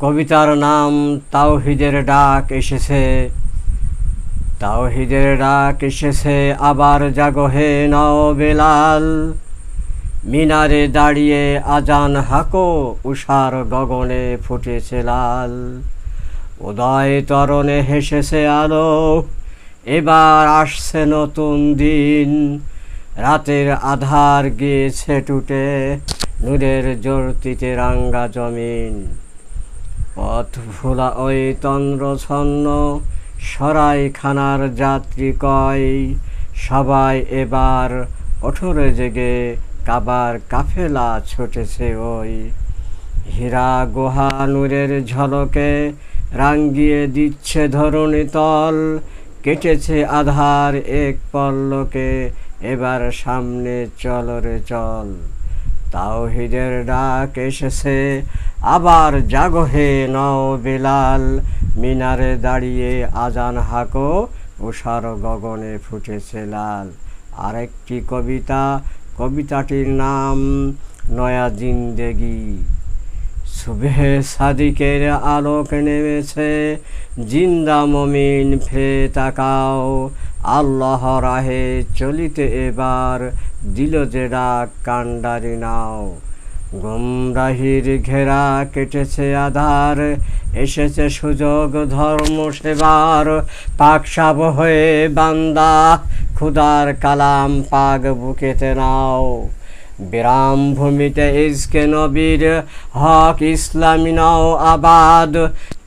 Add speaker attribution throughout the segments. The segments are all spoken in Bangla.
Speaker 1: কবিতার নাম তাওহীদের ডাক এসেছে, তাওহীদের ডাক এসেছে, আবার জাগো হে নও বেলাল। মিনারে দাঁড়িয়ে আজান হাঁকো, উষার গগনে ফুটেছে লাল। উদয় তরণে হেসেছে আলো, এবার আসছে নতুন দিন। রাতের আধার গিয়েছে টুটে, নূরের জ্যোতিতে রাঙ্গা জমিন। পথ ভোলা ওই তন্দ্রছন্ন সরাইখানার যাত্রী কয়, সবাই এবার ওঠরে জেগে, কাবার কাফেলা ছুটেছে ওই। হীরা গুহা নূরের ঝলকে রাঙ্গিয়ে দিচ্ছে ধরণী তল। কেটেছে আধার এক পল্লকে, এবার সামনে চল রে চল। তাওহীদের ডাক এসেছে, আবার জাগো হে নও বেলাল। মিনারে দাঁড়িয়ে আজান হাঁকো, উষার গগনে ফুটেছে লাল। আরেকটি কবিতা, কবিতাটির নাম নয়া জিন্দেগি। সুবহে সাদিকের আলোক নেমেছে, জিন্দা মমিন ফিরে তাকাও। আল্লাহ রাহে চলিতে এবার, দিল যে ডাক কান্ডারি নাও। গুমরাহির ঘেরা কেটেছে আধার, এসেছে সুযোগ ধর্ম সেবার। পাকশাব হয়ে বান্দা, খুদার কালাম পাগ বুকেতে নাও। বিরাম ভূমিতে ইজকে নবীর হক ইসলামী নাও আবাদ।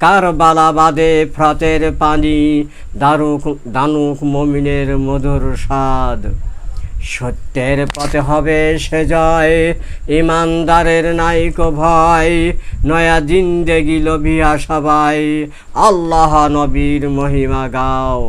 Speaker 1: কারবালা বাদে ফ্রাতের পানি, দানুক মমিনের মধুর স্বাদ। সত্যের পথে হবে সে জয়, ইমানদারের নাইকো ভয়। নয়া জিন্দেগি লোভিয়া সবাই, আল্লাহ নবীর মহিমা গাও।